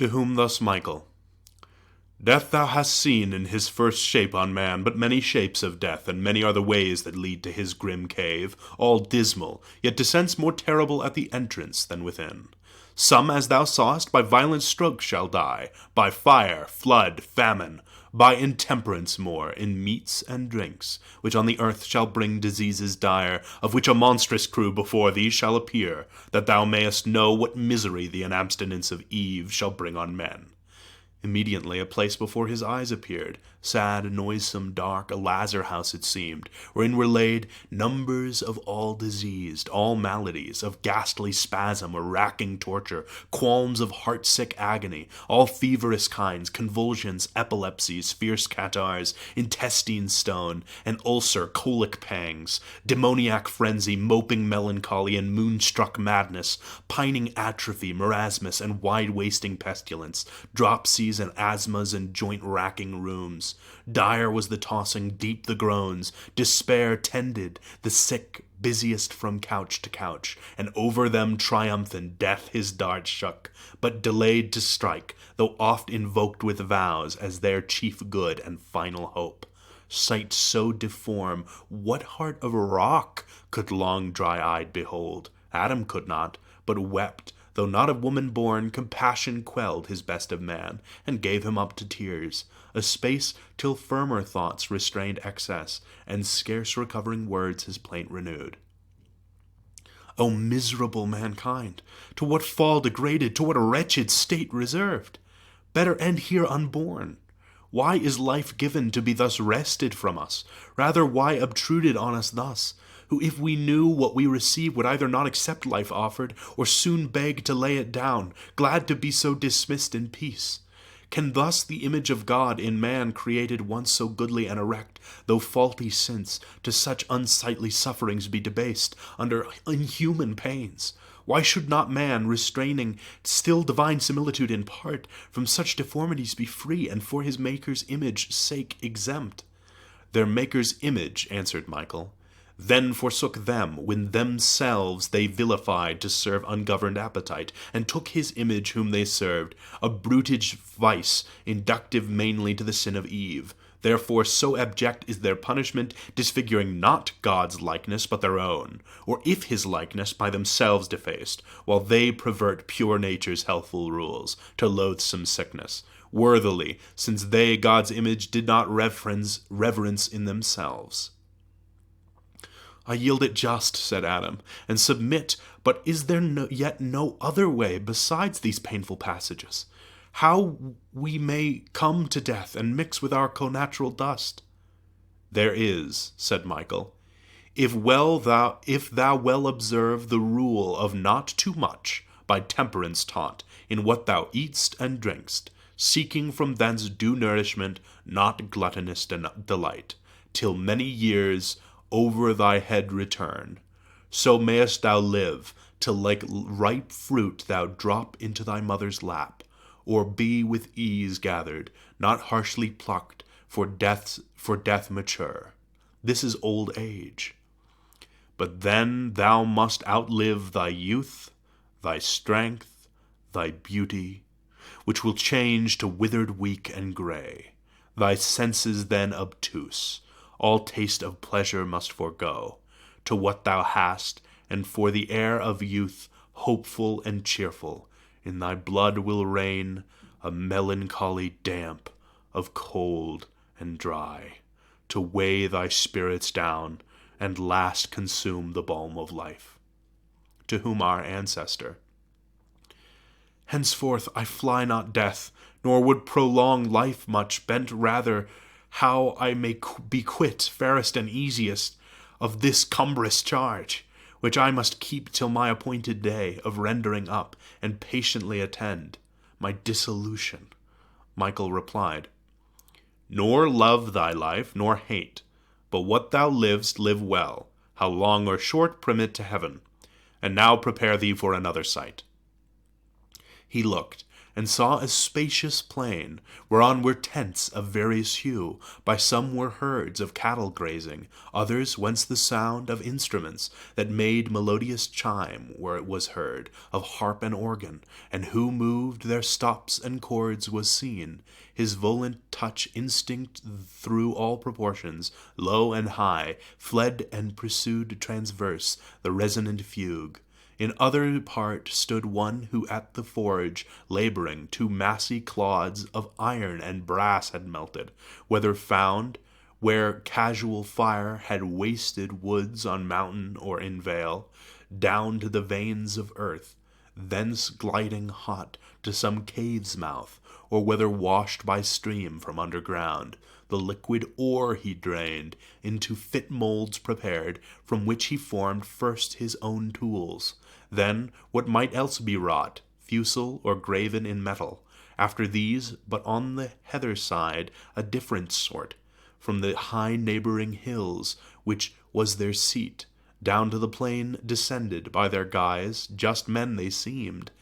To whom thus Michael: Death thou hast seen in his first shape on man, but many shapes of death, and many are the ways that lead to his grim cave, all dismal, yet descents more terrible at the entrance than within. Some, as thou sawest, by violent strokes shall die, by fire, flood, famine, by intemperance more, in meats and drinks, which on the earth shall bring diseases dire, of which a monstrous crew before thee shall appear, that thou mayest know what misery the inabstinence of Eve shall bring on men. Immediately a place before his eyes appeared, sad, noisome, dark, a lazar house it seemed, wherein were laid numbers of all diseased, all maladies, of ghastly spasm or racking torture, qualms of heart-sick agony, all feverous kinds, convulsions, epilepsies, fierce catarrhs, intestine stone, and ulcer, colic pangs, demoniac frenzy, moping melancholy, and moonstruck madness, pining atrophy, marasmus, and wide-wasting pestilence, dropsies and asthmas and joint-racking rheums. Dire was the tossing, deep the groans. Despair tended the sick, busiest from couch to couch, and over them triumphant death his dart shook, but delayed to strike, though oft invoked with vows as their chief good and final hope. Sight so deform, what heart of rock could long dry-eyed behold? Adam could not, but wept. Though not of woman born, compassion quelled his best of man, and gave him up to tears, a space till firmer thoughts restrained excess, and scarce recovering words his plaint renewed. O miserable mankind! To what fall degraded, to what wretched state reserved? Better end here unborn. Why is life given to be thus wrested from us? Rather, why obtruded on us thus? Who, if we knew what we receive, would either not accept life offered, or soon beg to lay it down, glad to be so dismissed in peace? Can thus the image of God in man, created once so goodly and erect, though faulty since, to such unsightly sufferings be debased, under inhuman pains? Why should not man, restraining still divine similitude in part, from such deformities be free, and for his Maker's image sake exempt? Their Maker's image, answered Michael, then forsook them, when themselves they vilified to serve ungoverned appetite, and took his image whom they served, a brutage vice, inductive mainly to the sin of Eve. Therefore so abject is their punishment, disfiguring not God's likeness, but their own, or if his likeness by themselves defaced, while they pervert pure nature's healthful rules, to loathsome sickness, worthily, since they God's image did not reverence in themselves. I yield it just, said Adam, and submit, but is there yet no other way besides these painful passages? How we may come to death and mix with our connatural dust? There is, said Michael, if thou well observe the rule of not too much, by temperance taught, in what thou eatst and drinkst, seeking from thence due nourishment, not gluttonous delight, till many years over thy head return. So mayest thou live, till like ripe fruit thou drop into thy mother's lap, or be with ease gathered, not harshly plucked, for death mature. This is old age. But then thou must outlive thy youth, thy strength, thy beauty, which will change to withered, weak, and gray. Thy senses then obtuse, all taste of pleasure must forego, to what thou hast, and for the air of youth, hopeful and cheerful, in thy blood will reign a melancholy damp of cold and dry, to weigh thy spirits down, and last consume the balm of life. To whom our ancestor: Henceforth I fly not death, nor would prolong life much, bent rather how I may be quit, fairest and easiest, of this cumbrous charge, which I must keep till my appointed day of rendering up, and patiently attend my dissolution. Michael replied, Nor love thy life, nor hate, but what thou livest live well, how long or short permit to heaven, and now prepare thee for another sight. He looked, and saw a spacious plain, whereon were tents of various hue. By some were herds of cattle grazing, others whence the sound of instruments that made melodious chime where it was heard, of harp and organ, and who moved their stops and chords was seen. His volant touch, instinct through all proportions, low and high, fled and pursued transverse the resonant fugue. In other part stood one who at the forge, laboring, two massy clods of iron and brass had melted, whether found where casual fire had wasted woods on mountain or in vale, down to the veins of earth, thence gliding hot to some cave's mouth, or whether washed by stream from underground. The liquid ore he drained into fit molds prepared, from which he formed first his own tools. Then what might else be wrought, fusel or graven in metal. After these, but on the hither side, a different sort, from the high neighboring hills, which was their seat, down to the plain descended by their guise, just men they seemed,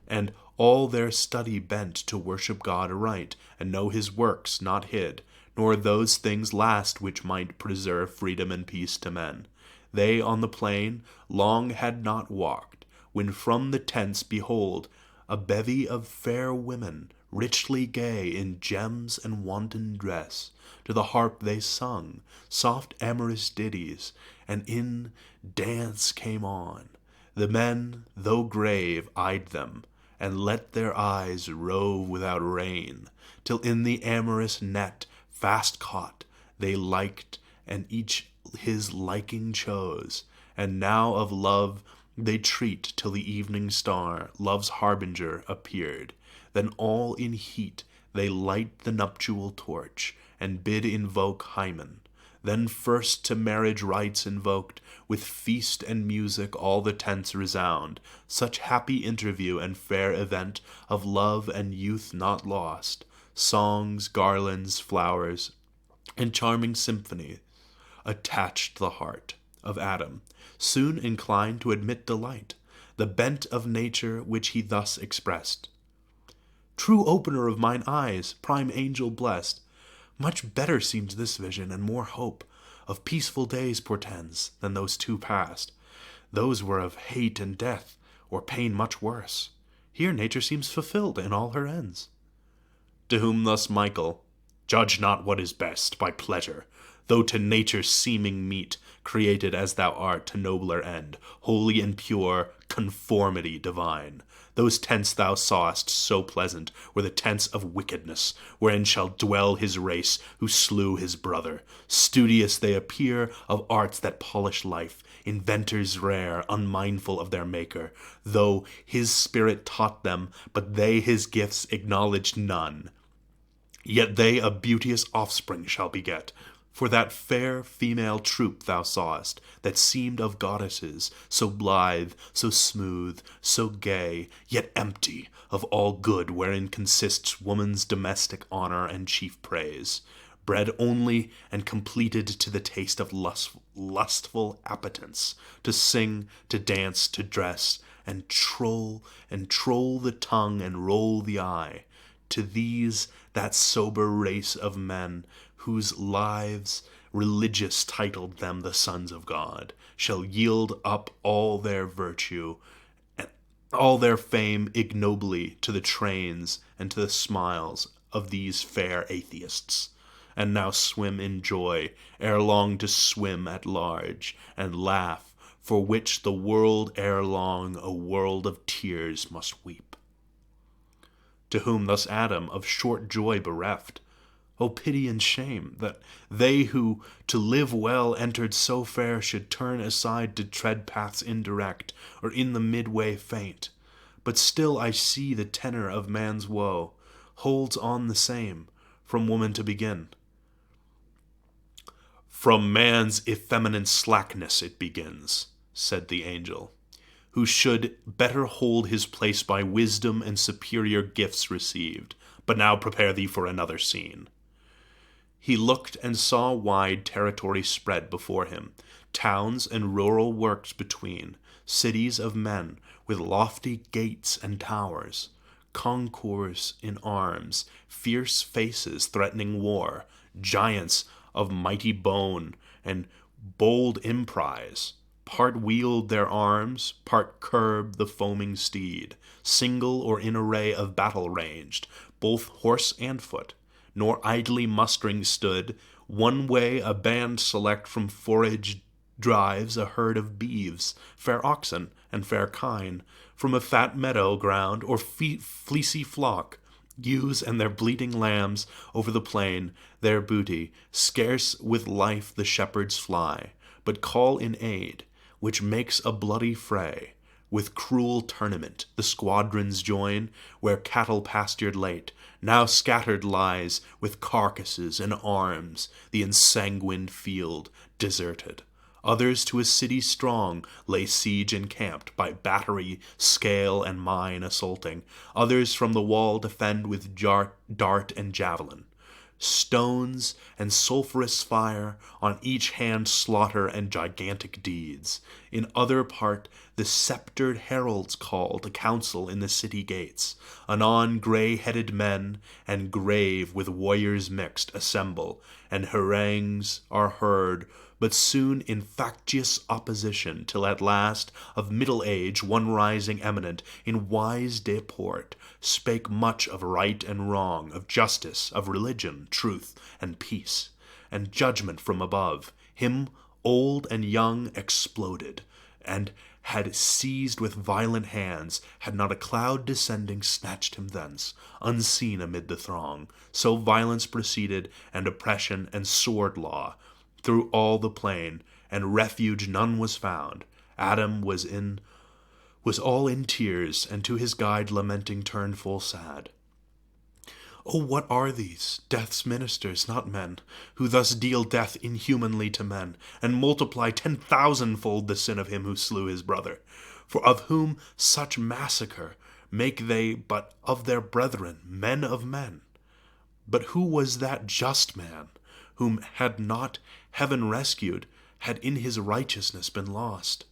and all their study bent to worship God aright, and know his works not hid, nor those things last which might preserve freedom and peace to men. They on the plain long had not walked, when from the tents, behold, a bevy of fair women, richly gay in gems and wanton dress. To the harp they sung soft amorous ditties, and in dance came on. The men, though grave, eyed them, and let their eyes rove without rein, till in the amorous net fast caught, they liked, and each his liking chose. And now of love they treat till the evening star, love's harbinger, appeared. Then all in heat they light the nuptial torch, and bid invoke Hymen. Then first to marriage rites invoked, with feast and music all the tents resound. Such happy interview and fair event of love and youth not lost. Songs, garlands, flowers, and charming symphony attached the heart of Adam, soon inclined to admit delight, the bent of nature which he thus expressed. True opener of mine eyes, prime angel blessed, much better seems this vision, and more hope of peaceful days portends than those two past. Those were of hate and death, or pain much worse. Here nature seems fulfilled in all her ends. To whom thus Michael, judge not what is best by pleasure, though to nature seeming meet, created as thou art to nobler end, holy and pure, conformity divine. Those tents thou sawest so pleasant were the tents of wickedness, wherein shall dwell his race who slew his brother. Studious they appear of arts that polish life, inventors rare, unmindful of their maker, though his spirit taught them, but they his gifts acknowledged none. Yet they a beauteous offspring shall beget. For that fair female troop thou sawest, that seemed of goddesses, so blithe, so smooth, so gay, yet empty of all good wherein consists woman's domestic honor and chief praise, bred only and completed to the taste of lustful appetence, to sing, to dance, to dress, and troll the tongue and roll the eye. To these, that sober race of men, whose lives religious titled them the sons of God, shall yield up all their virtue and all their fame ignobly to the trains and to the smiles of these fair atheists, and now swim in joy, ere long to swim at large, and laugh, for which the world ere long a world of tears must weep. To whom thus Adam, of short joy bereft, O pity and shame, that they who to live well entered so fair should turn aside to tread paths indirect, or in the midway faint. But still I see the tenor of man's woe holds on the same, from woman to begin. From man's effeminate slackness it begins, said the angel, who should better hold his place by wisdom and superior gifts received. But now prepare thee for another scene. He looked and saw wide territory spread before him, towns and rural works between, cities of men with lofty gates and towers, concourse in arms, fierce faces threatening war, giants of mighty bone and bold emprise, part wield their arms, part curb the foaming steed, single or in array of battle ranged, both horse and foot, nor idly mustering stood, one way a band select from forage drives a herd of beeves, fair oxen and fair kine, from a fat meadow ground or fleecy flock, ewes and their bleating lambs over the plain, their booty, scarce with life the shepherds fly, but call in aid, which makes a bloody fray. With cruel tournament the squadrons join, where cattle pastured late, now scattered lies with carcasses and arms, the ensanguined field deserted. Others to a city strong lay siege encamped, by battery, scale, and mine assaulting. Others from the wall defend with dart and javelin. Stones and sulphurous fire, on each hand slaughter and gigantic deeds. In other part the sceptred heralds call to council in the city gates. Anon grey-headed men, and grave with warriors mixed, assemble, and harangues are heard, but soon in factious opposition, till at last of middle age one rising eminent, in wise deport, spake much of right and wrong, of justice, of religion, truth, and peace, and judgment from above. Him old and young exploded, and had seized with violent hands, had not a cloud descending snatched him thence, unseen amid the throng. So violence proceeded, and oppression and sword law, through all the plain, and refuge none was found. Adam was all in tears, and to his guide lamenting turned full sad. Oh, what are these? Death's ministers, not men, who thus deal death inhumanly to men, and multiply 10,000-fold the sin of him who slew his brother. For of whom such massacre make they but of their brethren, men of men? But who was that just man, whom had not heaven rescued, had in his righteousness been lost?